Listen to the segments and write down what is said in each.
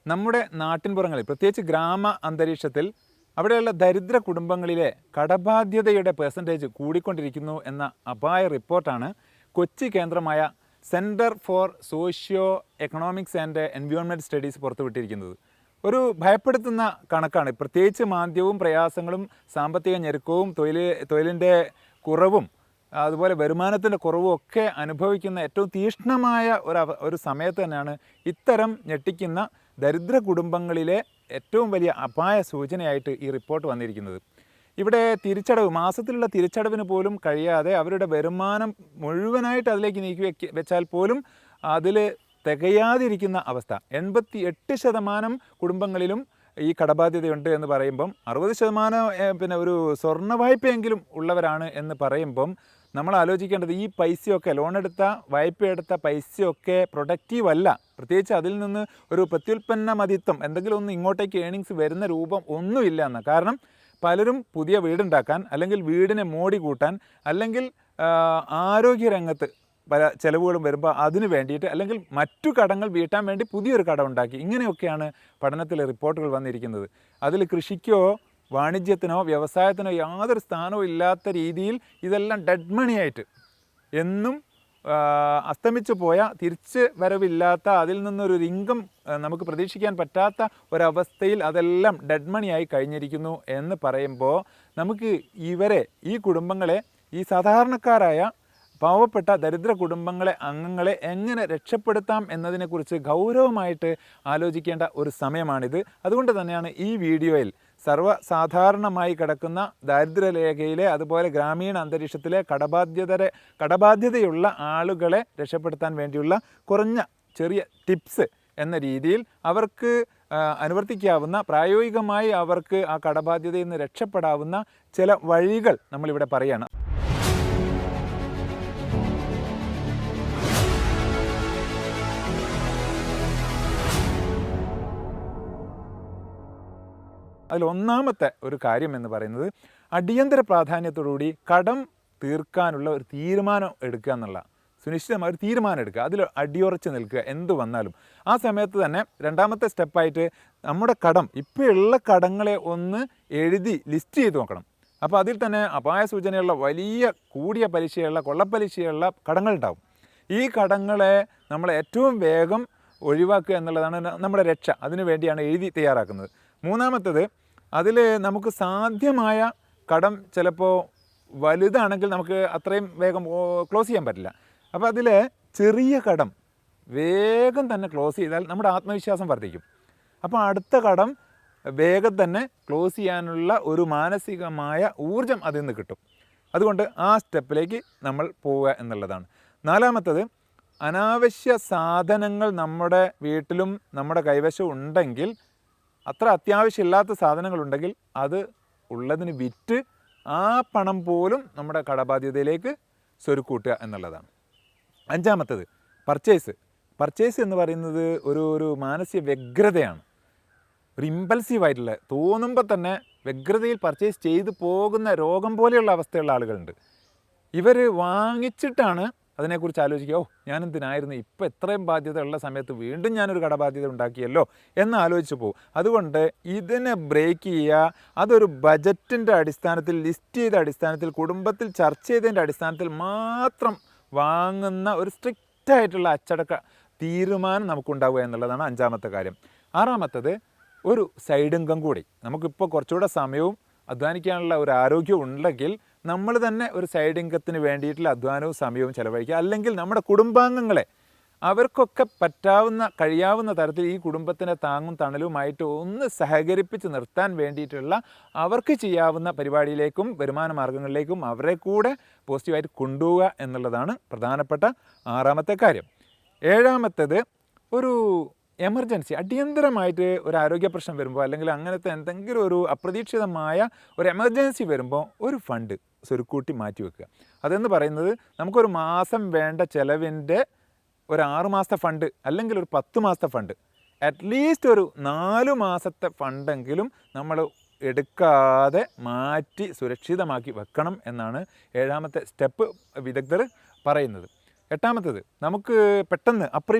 നമ്മുടെ നാട്ടിൻപുറങ്ങളിൽ പ്രത്യേകിച്ച് ഗ്രാമ അന്തരീക്ഷത്തിൽ അവിടെയുള്ള ദരിദ്ര കുടുംബങ്ങളിലെ കടബാധ്യതയുടെ പെർസെൻറ്റേജ് കൂടിക്കൊണ്ടിരിക്കുന്നു എന്ന അപായ റിപ്പോർട്ടാണ് കൊച്ചി കേന്ദ്രമായ centre for socio economics and environment studies പുറത്തുവിട്ടിരിക്കുന്നത്. ഒരു ഭയപ്പെടുത്തുന്ന കണക്കാണ്. പ്രത്യേകിച്ച് മാന്ദ്യവും പ്രയാസങ്ങളും സാമ്പത്തിക ഞെരുക്കവും തൊഴിലിൻ്റെ കുറവും അതുപോലെ വരുമാനത്തിൻ്റെ കുറവും ഒക്കെ അനുഭവിക്കുന്ന ഏറ്റവും തീക്ഷ്ണമായ ഒരു സമയത്ത് തന്നെയാണ് ഇത്തരം ഞെട്ടിക്കുന്ന ദരിദ്ര കുടുംബങ്ങളിലെ ഏറ്റവും വലിയ അപായ സൂചനയായിട്ട് ഈ റിപ്പോർട്ട് വന്നിരിക്കുന്നത്. ഇവിടെ മാസത്തിലുള്ള തിരിച്ചടവിന് പോലും കഴിയാതെ അവരുടെ വരുമാനം മുഴുവനായിട്ട് അതിലേക്ക് നീക്കി വെച്ചാൽ പോലും അതിൽ തികയാതിരിക്കുന്ന അവസ്ഥ. 88% കുടുംബങ്ങളിലും ഈ കടബാധ്യതയുണ്ട് എന്ന് പറയുമ്പം 60% ഒരു സ്വർണ്ണ വായ്പയെങ്കിലും ഉള്ളവരാണ് എന്ന് പറയുമ്പം നമ്മൾ ആലോചിക്കേണ്ടത് ഈ പൈസയൊക്കെ വായ്പയെടുത്ത പൈസയൊക്കെ പ്രൊഡക്റ്റീവ് അല്ല. പ്രത്യേകിച്ച് അതിൽ നിന്ന് ഒരു പ്രത്യുൽപ്പന്ന മതിത്വം എന്തെങ്കിലും ഒന്ന് ഇങ്ങോട്ടേക്ക് ഏണിങ്സ് വരുന്ന രൂപം ഒന്നുമില്ല എന്ന്. കാരണം പലരും പുതിയ വീടുണ്ടാക്കാൻ, അല്ലെങ്കിൽ വീടിനെ മോടി കൂട്ടാൻ, അല്ലെങ്കിൽ ആരോഗ്യരംഗത്ത് പല ചിലവുകളും വരുമ്പോൾ അതിന് വേണ്ടിയിട്ട്, അല്ലെങ്കിൽ മറ്റു കടങ്ങൾ വീട്ടാൻ വേണ്ടി പുതിയൊരു കട ഉണ്ടാക്കി. ഇങ്ങനെയൊക്കെയാണ് പഠനത്തിലെ റിപ്പോർട്ടുകൾ വന്നിരിക്കുന്നത്. അതിൽ കൃഷിക്കോ വാണിജ്യത്തിനോ വ്യവസായത്തിനോ യാതൊരു സ്ഥാനവും ഇല്ലാത്ത രീതിയിൽ ഇതെല്ലാം ഡെഡ് മണിയായിട്ട് എന്നും അസ്തമിച്ചു പോയ, തിരിച്ച് വരവില്ലാത്ത, അതിൽ നിന്നൊരു ഇൻകം നമുക്ക് പ്രതീക്ഷിക്കാൻ പറ്റാത്ത ഒരവസ്ഥയിൽ അതെല്ലാം ഡെഡ് മണിയായി കഴിഞ്ഞിരിക്കുന്നു എന്ന് പറയുമ്പോൾ നമുക്ക് ഈ കുടുംബങ്ങളെ, ഈ സാധാരണക്കാരായ പാവപ്പെട്ട ദരിദ്ര അംഗങ്ങളെ എങ്ങനെ രക്ഷപ്പെടുത്താം എന്നതിനെക്കുറിച്ച് ഗൗരവമായിട്ട് ആലോചിക്കേണ്ട ഒരു സമയമാണിത്. അതുകൊണ്ട് തന്നെയാണ് ഈ വീഡിയോയിൽ സർവ്വസാധാരണമായി കിടക്കുന്ന ദാരിദ്ര്യരേഖയിലെ, അതുപോലെ ഗ്രാമീണ അന്തരീക്ഷത്തിലെ കടബാധ്യതയുള്ള ആളുകളെ രക്ഷപ്പെടുത്താൻ വേണ്ടിയുള്ള കുറഞ്ഞ ചെറിയ ടിപ്സ് എന്ന രീതിയിൽ അവർക്ക് അനുവർത്തിക്കാവുന്ന, പ്രായോഗികമായി അവർക്ക് ആ കടബാധ്യതയിൽ നിന്ന് രക്ഷപ്പെടാവുന്ന ചില വഴികൾ നമ്മളിവിടെ പറയുകയാണ്. അതിലൊന്നാമത്തെ ഒരു കാര്യം എന്ന് പറയുന്നത് അടിയന്തര പ്രാധാന്യത്തോടുകൂടി കടം തീർക്കാനുള്ള ഒരു തീരുമാനം എടുക്കുക എന്നുള്ള, സുനിശ്ചിതമായ ഒരു തീരുമാനം എടുക്കുക, അതിൽ അടിയുറച്ച് നിൽക്കുക എന്ത് വന്നാലും. ആ സമയത്ത് തന്നെ രണ്ടാമത്തെ സ്റ്റെപ്പായിട്ട് നമ്മുടെ ഇപ്പോഴുള്ള കടങ്ങളെ ഒന്ന് എഴുതി ലിസ്റ്റ് ചെയ്ത് നോക്കണം. അപ്പോൾ അതിൽ തന്നെ അപായ സൂചനയുള്ള വലിയ കൂടിയ പലിശയുള്ള, കൊള്ളപ്പലിശയുള്ള കടങ്ങളുണ്ടാവും. ഈ കടങ്ങളെ നമ്മൾ ഏറ്റവും വേഗം ഒഴിവാക്കുക എന്നുള്ളതാണ് നമ്മുടെ രക്ഷ. അതിനു വേണ്ടിയാണ് എഴുതി തയ്യാറാക്കുന്നത്. മൂന്നാമത്തത്, അതിൽ നമുക്ക് സാധ്യമായ കടം ചിലപ്പോൾ വലുതാണെങ്കിൽ നമുക്ക് അത്രയും വേഗം ക്ലോസ് ചെയ്യാൻ പറ്റില്ല. അപ്പോൾ അതിൽ ചെറിയ കടം വേഗം തന്നെ ക്ലോസ് ചെയ്താൽ നമ്മുടെ ആത്മവിശ്വാസം വർദ്ധിക്കും. അപ്പോൾ അടുത്ത കടം വേഗം തന്നെ ക്ലോസ് ചെയ്യാനുള്ള ഒരു മാനസികമായ ഊർജം അതിൽ നിന്ന് കിട്ടും. അതുകൊണ്ട് ആ സ്റ്റെപ്പിലേക്ക് നമ്മൾ പോവുക എന്നുള്ളതാണ്. നാലാമത്തത്, അനാവശ്യ സാധനങ്ങൾ നമ്മുടെ വീട്ടിലും നമ്മുടെ കൈവശവും ഉണ്ടെങ്കിൽ, അത്ര അത്യാവശ്യമില്ലാത്ത സാധനങ്ങളുണ്ടെങ്കിൽ അത് ഉള്ളതിന് വിറ്റ് ആ പണം പോലും നമ്മുടെ കടബാധ്യതയിലേക്ക് സ്വരുക്കൂട്ടുക എന്നുള്ളതാണ്. അഞ്ചാമത്തത്, പർച്ചേസ് എന്ന് പറയുന്നത് ഒരു മാനസിക വ്യഗ്രതയാണ്. ഒരു ഇമ്പൾസീവായിട്ടുള്ള, തോന്നുമ്പോൾ തന്നെ വ്യഗ്രതയിൽ പർച്ചേസ് ചെയ്തു പോകുന്ന രോഗം പോലെയുള്ള അവസ്ഥയുള്ള ആളുകളുണ്ട്. ഇവർ വാങ്ങിച്ചിട്ടാണ് അതിനെക്കുറിച്ച് ആലോചിക്കുക, ഞാനെന്തിനായിരുന്നു ഇപ്പോൾ ഇത്രയും ബാധ്യത ഉള്ള സമയത്ത് വീണ്ടും ഞാനൊരു കടബാധ്യത ഉണ്ടാക്കിയല്ലോ എന്ന് ആലോചിച്ച് പോകും. അതുകൊണ്ട് ഇതിനെ ബ്രേക്ക് ചെയ്യുക, അതൊരു ബജറ്റിൻ്റെ അടിസ്ഥാനത്തിൽ, ലിസ്റ്റ് ചെയ്ത അടിസ്ഥാനത്തിൽ, കുടുംബത്തിൽ ചർച്ച ചെയ്തതിൻ്റെ അടിസ്ഥാനത്തിൽ മാത്രം വാങ്ങുന്ന ഒരു സ്ട്രിക്റ്റായിട്ടുള്ള അച്ചടക്ക തീരുമാനം നമുക്കുണ്ടാവുക എന്നുള്ളതാണ് അഞ്ചാമത്തെ കാര്യം. ആറാമത്തത്, ഒരു സൈഡ് ഇൻകം കൂടി. നമുക്കിപ്പോൾ കുറച്ചുകൂടെ സമയവും അധ്വാനിക്കാനുള്ള ഒരു ആരോഗ്യം ഉണ്ടെങ്കിൽ നമ്മൾ തന്നെ ഒരു സൈഡ് ഇൻകത്തിന് വേണ്ടിയിട്ടുള്ള അധ്വാനവും സമയവും ചിലവഴിക്കുക. അല്ലെങ്കിൽ നമ്മുടെ കുടുംബാംഗങ്ങളെ, അവർക്കൊക്കെ കഴിയാവുന്ന തരത്തിൽ ഈ കുടുംബത്തിൻ്റെ താങ്ങും തണലുമായിട്ട് ഒന്ന് സഹകരിപ്പിച്ച് നിർത്താൻ വേണ്ടിയിട്ടുള്ള അവർക്ക് ചെയ്യാവുന്ന പരിപാടിയിലേക്കും വരുമാന മാർഗങ്ങളിലേക്കും അവരെ കൂടെ പോസിറ്റീവായിട്ട് കൊണ്ടുപോവുക എന്നുള്ളതാണ് പ്രധാനപ്പെട്ട ആറാമത്തെ കാര്യം. ഏഴാമത്തേത്, ഒരു എമർജൻസി, അടിയന്തരമായിട്ട് ഒരു ആരോഗ്യ പ്രശ്നം വരുമ്പോൾ, അല്ലെങ്കിൽ അങ്ങനത്തെ എന്തെങ്കിലും ഒരു അപ്രതീക്ഷിതമായ ഒരു എമർജൻസി വരുമ്പോൾ ഒരു ഫണ്ട് സ്വരുക്കൂട്ടി മാറ്റി വെക്കുക. അതെന്ന് പറയുന്നത് നമുക്കൊരു മാസം വേണ്ട ചിലവിൻ്റെ ഒരു 6 മാസത്തെ ഫണ്ട്, അല്ലെങ്കിൽ ഒരു 10 മാസത്തെ ഫണ്ട്, അറ്റ്ലീസ്റ്റ് ഒരു 4 മാസത്തെ ഫണ്ടെങ്കിലും നമ്മൾ എടുക്കാതെ മാറ്റി സുരക്ഷിതമാക്കി വെക്കണം എന്നാണ് ഏഴാമത്തെ സ്റ്റെപ്പ് വിദഗ്ധർ പറയുന്നത്. എട്ടാമത്തേത്, നമുക്ക് പെട്ടെന്ന്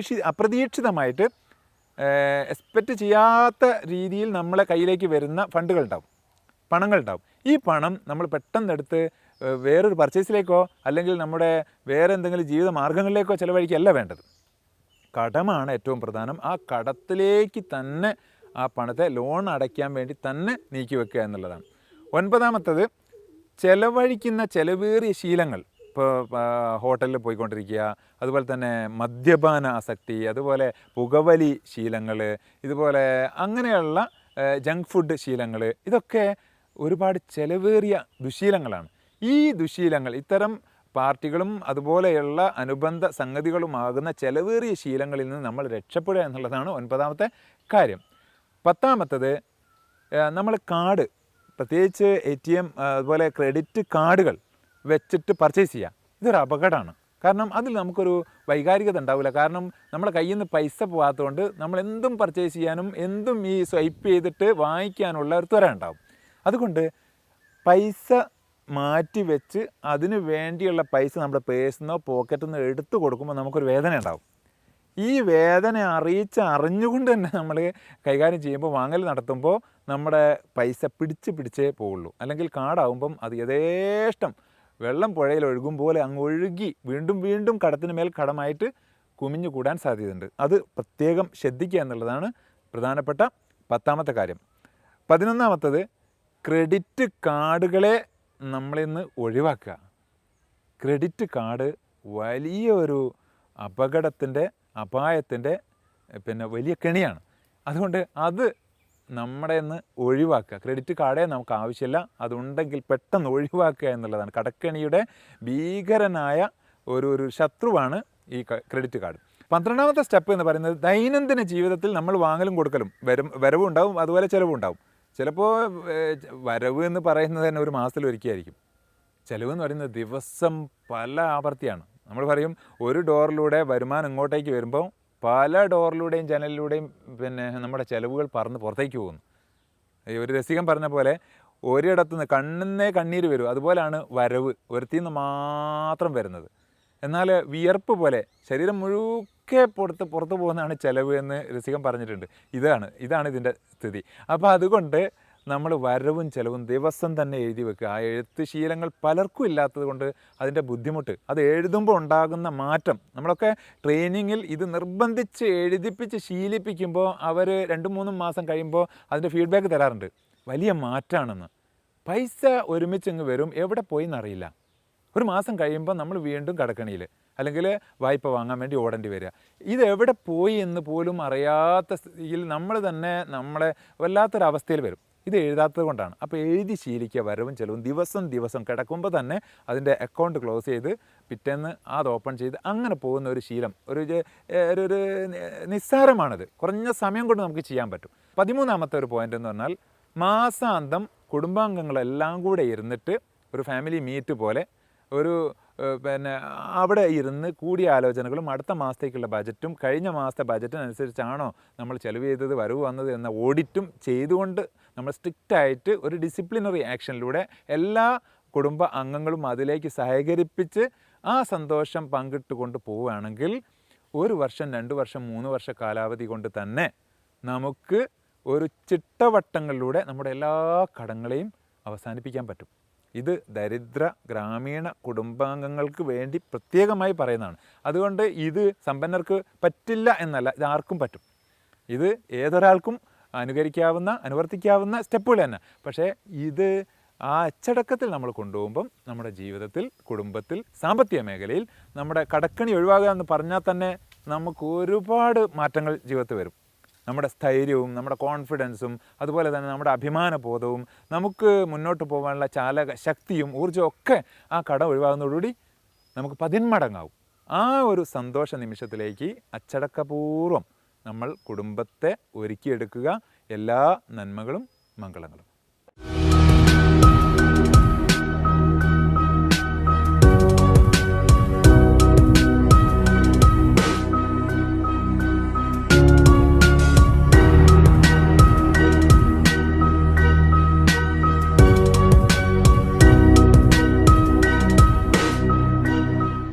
അപ്രതീക്ഷിതമായിട്ട് എക്സ്പെക്റ്റ് ചെയ്യാത്ത രീതിയിൽ നമ്മളെ കയ്യിലേക്ക് വരുന്ന ഫണ്ടുകളുണ്ടാവും, പണങ്ങളുണ്ടാവും. ഈ പണം നമ്മൾ പെട്ടെന്നെടുത്ത് വേറൊരു പർച്ചേസിലേക്കോ അല്ലെങ്കിൽ നമ്മുടെ വേറെ എന്തെങ്കിലും ജീവിത മാർഗ്ഗങ്ങളിലേക്കോ ചിലവഴിക്കുകയല്ല വേണ്ടത്. കടമാണ് ഏറ്റവും പ്രധാനം. ആ കടത്തിലേക്ക് തന്നെ ആ പണത്തെ ലോൺ അടയ്ക്കാൻ വേണ്ടി തന്നെ നീക്കി വെക്കുക എന്നുള്ളതാണ്. 9ാമത്തത് ചിലവഴിക്കുന്ന ചിലവേറിയ ശീലങ്ങൾ. ഇപ്പോൾ ഹോട്ടലിൽ പോയിക്കൊണ്ടിരിക്കുക, അതുപോലെ തന്നെ മദ്യപാന ആസക്തി, അതുപോലെ പുകവലി ശീലങ്ങൾ, ഇതുപോലെ അങ്ങനെയുള്ള ജങ്ക് ഫുഡ് ശീലങ്ങൾ, ഇതൊക്കെ ഒരുപാട് ചിലവേറിയ ദുശീലങ്ങളാണ്. ഈ ദുശീലങ്ങൾ, ഇത്തരം പാർട്ടികളും അതുപോലെയുള്ള അനുബന്ധ സംഗതികളുമാകുന്ന ചിലവേറിയ ശീലങ്ങളിൽ നിന്ന് നമ്മൾ രക്ഷപ്പെടുക എന്നുള്ളതാണ് 9ാമത്തെ കാര്യം. 10ാമത്തത് നമ്മൾ കാർഡ്, പ്രത്യേകിച്ച് ATM അതുപോലെ ക്രെഡിറ്റ് കാർഡുകൾ വെച്ചിട്ട് പർച്ചേസ് ചെയ്യുക. ഇതൊരു അപകടമാണ്. കാരണം അതിൽ നമുക്കൊരു വൈകാരികത ഉണ്ടാവില്ല. കാരണം നമ്മുടെ കയ്യിൽ നിന്ന് പൈസ പോകാത്തതുകൊണ്ട് നമ്മൾ എന്തും പർച്ചേസ് ചെയ്യാനും എന്തും ഈ സ്വൈപ്പ് ചെയ്തിട്ട് വാങ്ങിക്കാനുള്ള ഒരു ത്വര ഉണ്ടാവും. അതുകൊണ്ട് പൈസ മാറ്റി വെച്ച് അതിന് വേണ്ടിയുള്ള പൈസ നമ്മുടെ പേഴ്സിൽ നിന്നോ പോക്കറ്റിൽ നിന്ന് എടുത്തു കൊടുക്കുമ്പോൾ നമുക്കൊരു വേദന ഉണ്ടാവും. ഈ വേദന അറിഞ്ഞുകൊണ്ട് തന്നെ നമ്മൾ കൈകാര്യം ചെയ്യുമ്പോൾ, വാങ്ങൽ നടത്തുമ്പോൾ നമ്മുടെ പൈസ പിടിച്ചേ പോവുള്ളൂ. അല്ലെങ്കിൽ കാർഡാവുമ്പം അത് യഥേഷ്ടം വെള്ളം പുഴയിൽ ഒഴുകും പോലെ അങ്ങ് ഒഴുകി വീണ്ടും കടത്തിന് മേൽ കടമായിട്ട് കുമിഞ്ഞു കൂടാൻ സാധ്യതയുണ്ട്. അത് പ്രത്യേകം ശ്രദ്ധിക്കുക എന്നുള്ളതാണ് പ്രധാനപ്പെട്ട 10ാമത്തെ കാര്യം. 11ാമത്തത് ക്രെഡിറ്റ് കാർഡുകളെ നമ്മളിന്ന് ഒഴിവാക്കുക. ക്രെഡിറ്റ് കാർഡ് വലിയൊരു അപകടത്തിൻ്റെ, അപായത്തിൻ്റെ വലിയ കെണിയാണ്. അതുകൊണ്ട് അത് നമ്മുടെ നിന്ന് ഒഴിവാക്കുക. ക്രെഡിറ്റ് കാർഡേ നമുക്ക് ആവശ്യമില്ല, അതുണ്ടെങ്കിൽ പെട്ടെന്ന് ഒഴിവാക്കുക എന്നുള്ളതാണ്. കടക്കെണിയുടെ ഭീകരനായ ഒരു ശത്രുവാണ് ഈ ക്രെഡിറ്റ് കാർഡ്. 12ാമത്തെ സ്റ്റെപ്പ് എന്ന് പറയുന്നത് ദൈനംദിന ജീവിതത്തിൽ നമ്മൾ വാങ്ങലും കൊടുക്കലും, വരവും ഉണ്ടാവും, അതുപോലെ ചിലവും ഉണ്ടാവും. ചിലപ്പോൾ വരവ് എന്ന് പറയുന്നത് തന്നെ ഒരു മാസത്തിൽ ഒരിക്കലായിരിക്കും. ചിലവെന്ന് പറയുന്നത് ദിവസം പല ആവർത്തിയാണ്. നമ്മൾ പറയും ഒരു ഡോറിലൂടെ വരുമാനം ഇങ്ങോട്ടേക്ക് വരുമ്പോൾ പല ഡോറിലൂടെയും ജനലിലൂടെയും നമ്മുടെ ചിലവുകൾ പറന്ന് പുറത്തേക്ക് പോകുന്നു. ഒരു രസികൻ പറഞ്ഞ പോലെ ഒരിടത്തുനിന്ന് കണ്ണിന്നേ കണ്ണീര് വരും, അതുപോലെയാണ് വരവ് ഒരുത്തിൽ നിന്ന് മാത്രം വരുന്നത്. എന്നാൽ വിയർപ്പ് പോലെ ശരീരം മുഴുക്കെ പുറത്ത് പോകുന്നതാണ് ചിലവ് എന്ന് രസികൻ പറഞ്ഞിട്ടുണ്ട്. ഇതാണ് ഇതിൻ്റെ സ്ഥിതി. അപ്പോൾ അതുകൊണ്ട് നമ്മൾ വരവും ചിലവും ദിവസം തന്നെ എഴുതി വെക്കുക. ആ എഴുത്ത് ശീലങ്ങൾ പലർക്കും ഇല്ലാത്തത് കൊണ്ട് അതിൻ്റെ ബുദ്ധിമുട്ട്, അത് എഴുതുമ്പോൾ ഉണ്ടാകുന്ന മാറ്റം, നമ്മളൊക്കെ ട്രെയിനിങ്ങിൽ ഇത് നിർബന്ധിച്ച് എഴുതിപ്പിച്ച് ശീലിപ്പിക്കുമ്പോൾ അവർ 2-3 മാസം കഴിയുമ്പോൾ അതിൻ്റെ ഫീഡ്ബാക്ക് തരാറുണ്ട്, വലിയ മാറ്റമാണെന്ന്. പൈസ ഒരുമിച്ചങ്ങ് വരും, എവിടെ പോയി എന്നറിയില്ല. ഒരു മാസം കഴിയുമ്പോൾ നമ്മൾ വീണ്ടും കടക്കണിയിൽ അല്ലെങ്കിൽ വായ്പ വാങ്ങാൻ വേണ്ടി ഓടേണ്ടി വരിക. ഇതെവിടെ പോയി എന്ന് പോലും അറിയാത്ത സ്ഥിതിയിൽ നമ്മൾ തന്നെ നമ്മളെ വല്ലാത്തൊരവസ്ഥയിൽ വരും. ഇത് എഴുതാത്തത് കൊണ്ടാണ്. അപ്പോൾ എഴുതി ശീലിക്കുക വരവും ചിലവും. ദിവസം കിടക്കുമ്പോൾ തന്നെ അതിൻ്റെ അക്കൗണ്ട് ക്ലോസ് ചെയ്ത് പിറ്റേന്ന് അത് ഓപ്പൺ ചെയ്ത് അങ്ങനെ പോകുന്ന ഒരു ശീലം ഒരു നിസ്സാരമാണത്. കുറഞ്ഞ സമയം കൊണ്ട് നമുക്ക് ചെയ്യാൻ പറ്റും. 13ാമത്തെ ഒരു പോയിൻ്റ് എന്ന് പറഞ്ഞാൽ മാസാന്തം കുടുംബാംഗങ്ങളെല്ലാം കൂടെ ഇരുന്നിട്ട് ഒരു ഫാമിലി മീറ്റ് പോലെ അവിടെ ഇരുന്ന് കൂടിയ ആലോചനകളും അടുത്ത മാസത്തേക്കുള്ള ബജറ്റും കഴിഞ്ഞ മാസത്തെ ബജറ്റിനനുസരിച്ചാണോ നമ്മൾ ചെലവ് ചെയ്തത് വരവ് വന്നത് എന്ന ഓഡിറ്റും ചെയ്തുകൊണ്ട് നമ്മൾ സ്ട്രിക്റ്റായിട്ട് ഒരു ഡിസിപ്ലിനറി ആക്ഷനിലൂടെ എല്ലാ കുടുംബ അംഗങ്ങളും അതിലേക്ക് സഹകരിപ്പിച്ച് ആ സന്തോഷം പങ്കിട്ടുകൊണ്ട് പോവുകയാണെങ്കിൽ 1 വർഷം 2 വർഷം 3 വർഷ കാലാവധി കൊണ്ട് തന്നെ നമുക്ക് ഒരു ചിട്ടവട്ടങ്ങളിലൂടെ നമ്മുടെ എല്ലാ കടങ്ങളെയും അവസാനിപ്പിക്കാൻ പറ്റും. ഇത് ദരിദ്ര ഗ്രാമീണ കുടുംബാംഗങ്ങൾക്ക് വേണ്ടി പ്രത്യേകമായി പറയുന്നതാണ്. അതുകൊണ്ട് ഇത് സമ്പന്നർക്ക് പറ്റില്ല എന്നല്ല, ഇത് ആർക്കും പറ്റും. ഇത് ഏതൊരാൾക്കും അനുവർത്തിക്കാവുന്ന സ്റ്റെപ്പുകൾ തന്നെ. പക്ഷേ ഇത് ആ അച്ചടക്കത്തിൽ നമ്മൾ കൊണ്ടുപോകുമ്പം നമ്മുടെ ജീവിതത്തിൽ, കുടുംബത്തിൽ, സാമ്പത്തിക മേഖലയിൽ നമ്മുടെ കടക്കണി ഒഴിവാകുക എന്ന് പറഞ്ഞാൽ തന്നെ നമുക്ക് ഒരുപാട് മാറ്റങ്ങൾ ജീവിതത്തിൽ വരും. നമ്മുടെ സ്ഥൈര്യവും നമ്മുടെ കോൺഫിഡൻസും അതുപോലെ തന്നെ നമ്മുടെ അഭിമാനബോധവും നമുക്ക് മുന്നോട്ട് പോകാനുള്ള ചാലക ശക്തിയും ഊർജ്ജവും ഒക്കെ ആ കടം ഒഴിവാകുന്നതോടുകൂടി നമുക്ക് 10 മടങ്ങാവും. ആ ഒരു സന്തോഷ നിമിഷത്തിലേക്ക് അച്ചടക്കപൂർവ്വം നമ്മൾ കുടുംബത്തെ ഒരുക്കിയെടുക്കുക. എല്ലാ നന്മകളും മംഗളങ്ങളും.